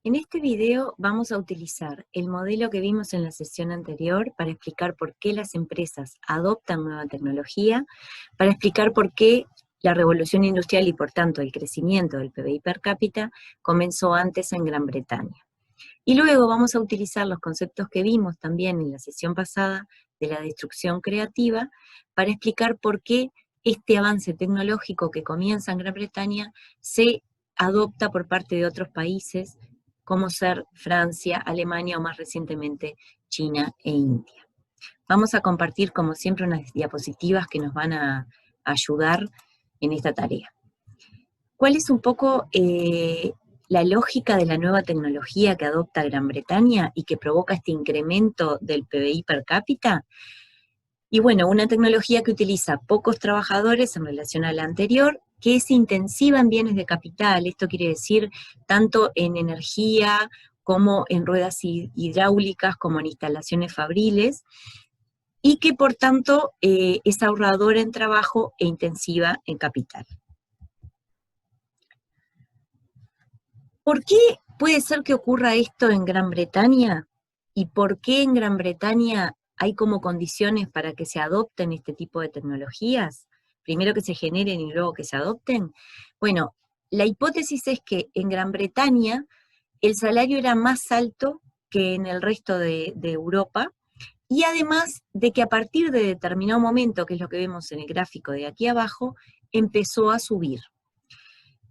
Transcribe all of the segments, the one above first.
En este video vamos a utilizar el modelo que vimos en la sesión anterior para explicar por qué las empresas adoptan nueva tecnología, para explicar por qué la revolución industrial y por tanto el crecimiento del PBI per cápita comenzó antes en Gran Bretaña. Y luego vamos a utilizar los conceptos que vimos también en la sesión pasada de la destrucción creativa para explicar por qué este avance tecnológico que comienza en Gran Bretaña se adopta por parte de otros países como ser Francia, Alemania o más recientemente China e India. Vamos a compartir como siempre unas diapositivas que nos van a ayudar en esta tarea. ¿Cuál es un poco la lógica de la nueva tecnología que adopta Gran Bretaña y que provoca este incremento del PBI per cápita? Y bueno, una tecnología que utiliza pocos trabajadores en relación a la anterior, que es intensiva en bienes de capital, esto quiere decir tanto en energía como en ruedas hidráulicas, como en instalaciones fabriles, y que por tanto es ahorradora en trabajo e intensiva en capital. ¿Por qué puede ser que ocurra esto en Gran Bretaña? ¿Y por qué en Gran Bretaña hay como condiciones para que se adopten este tipo de tecnologías? Primero que se generen y luego que se adopten. Bueno, la hipótesis es que en Gran Bretaña el salario era más alto que en el resto de Europa, y además de que a partir de determinado momento, que es lo que vemos en el gráfico de aquí abajo, empezó a subir.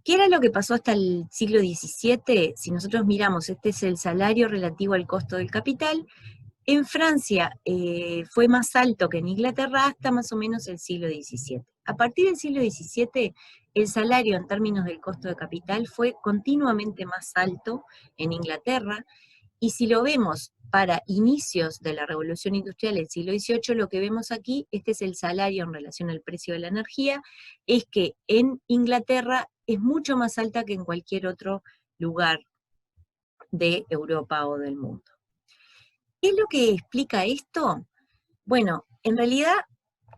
¿Qué era lo que pasó hasta el siglo XVII? Si nosotros miramos, este es el salario relativo al costo del capital. En Francia fue más alto que en Inglaterra hasta más o menos el siglo XVII. A partir del siglo XVII, el salario en términos del costo de capital fue continuamente más alto en Inglaterra, y si lo vemos para inicios de la revolución industrial del siglo XVIII, lo que vemos aquí, este es el salario en relación al precio de la energía, es que en Inglaterra es mucho más alta que en cualquier otro lugar de Europa o del mundo. ¿Qué es lo que explica esto? Bueno, en realidad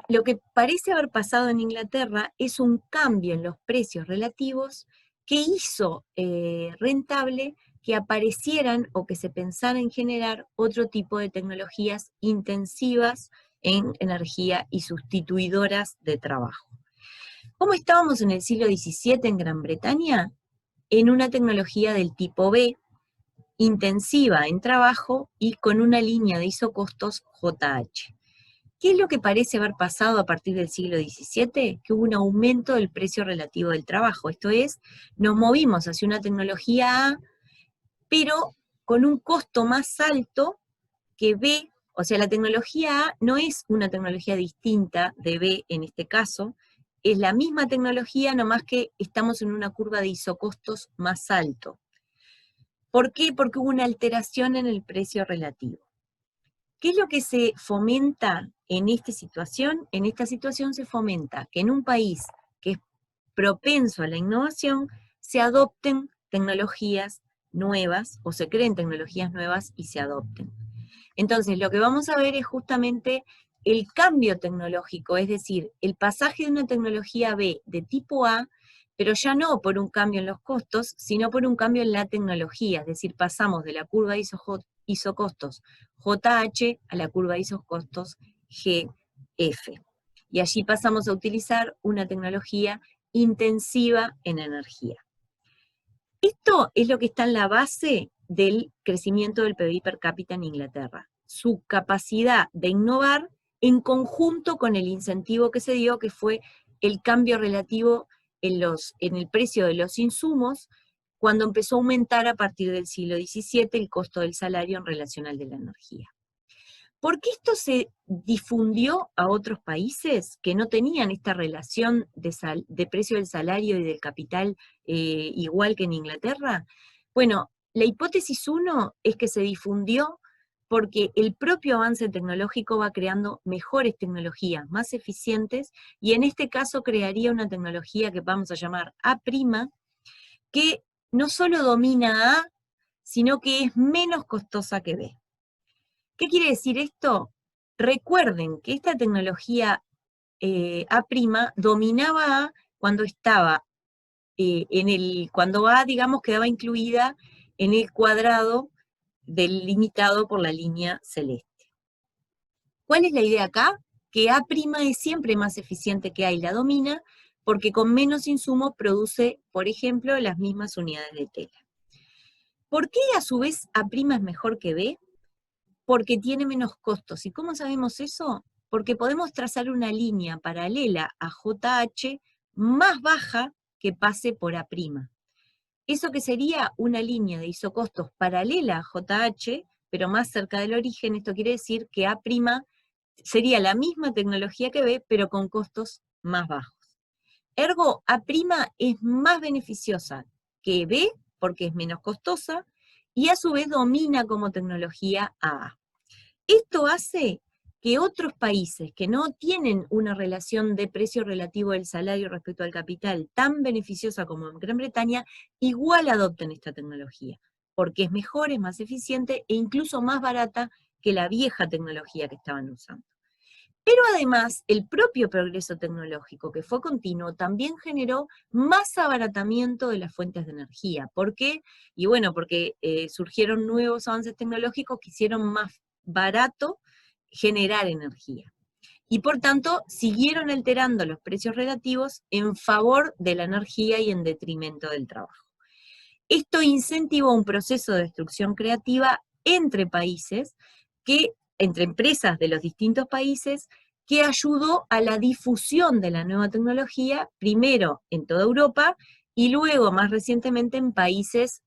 lo que parece haber pasado en Inglaterra es un cambio en los precios relativos que hizo rentable que aparecieran o que se pensara en generar otro tipo de tecnologías intensivas en energía y sustituidoras de trabajo. ¿Cómo estábamos en el siglo XVII en Gran Bretaña? En una tecnología del tipo B, intensiva en trabajo y con una línea de isocostos JH. ¿Qué es lo que parece haber pasado a partir del siglo XVII? Que hubo un aumento del precio relativo del trabajo. Esto es, nos movimos hacia una tecnología A, pero con un costo más alto que B. O sea, la tecnología A no es una tecnología distinta de B en este caso, es la misma tecnología, nomás que estamos en una curva de isocostos más alto. ¿Por qué? Porque hubo una alteración en el precio relativo. ¿Qué es lo que se fomenta en esta situación? En esta situación se fomenta que en un país que es propenso a la innovación, se adopten tecnologías nuevas, o se creen tecnologías nuevas y se adopten. Entonces, lo que vamos a ver es justamente el cambio tecnológico, es decir, el pasaje de una tecnología B de tipo A, pero ya no por un cambio en los costos, sino por un cambio en la tecnología, es decir, pasamos de la curva de isocostos JH a la curva de isocostos GF. Y allí pasamos a utilizar una tecnología intensiva en energía. Esto es lo que está en la base del crecimiento del PBI per cápita en Inglaterra. Su capacidad de innovar en conjunto con el incentivo que se dio, que fue el cambio relativo en el precio de los insumos, cuando empezó a aumentar a partir del siglo XVII el costo del salario en relación al de la energía. ¿Por qué esto se difundió a otros países que no tenían esta relación de precio del salario y del capital igual que en Inglaterra? Bueno, la hipótesis 1 es que se difundió porque el propio avance tecnológico va creando mejores tecnologías, más eficientes, y en este caso crearía una tecnología que vamos a llamar A', que no solo domina A, sino que es menos costosa que B. ¿Qué quiere decir esto? Recuerden que esta tecnología A' dominaba A cuando estaba cuando A, digamos, quedaba incluida en el cuadrado delimitado por la línea celeste. ¿Cuál es la idea acá? Que A' es siempre más eficiente que A y la domina, porque con menos insumos produce, por ejemplo, las mismas unidades de tela. ¿Por qué a su vez A' es mejor que B? Porque tiene menos costos. ¿Y cómo sabemos eso? Porque podemos trazar una línea paralela a JH más baja que pase por A'. Eso que sería una línea de isocostos paralela a JH, pero más cerca del origen, esto quiere decir que A' sería la misma tecnología que B, pero con costos más bajos. Ergo, A' es más beneficiosa que B, porque es menos costosa, y a su vez domina como tecnología a A. Esto hace que otros países que no tienen una relación de precio relativo del salario respecto al capital tan beneficiosa como en Gran Bretaña, igual adopten esta tecnología, porque es mejor, es más eficiente e incluso más barata que la vieja tecnología que estaban usando. Pero además, el propio progreso tecnológico, que fue continuo, también generó más abaratamiento de las fuentes de energía. ¿Por qué? Y bueno, porque surgieron nuevos avances tecnológicos que hicieron más barato generar energía. Y por tanto, siguieron alterando los precios relativos en favor de la energía y en detrimento del trabajo. Esto incentivó un proceso de destrucción creativa entre países, entre empresas de los distintos países, que ayudó a la difusión de la nueva tecnología, primero en toda Europa, y luego, más recientemente, en países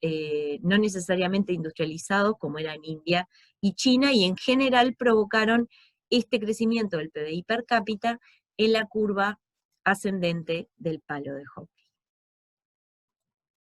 no necesariamente industrializados, como eran India y China, y en general provocaron este crecimiento del PBI per cápita en la curva ascendente del palo de Hawking.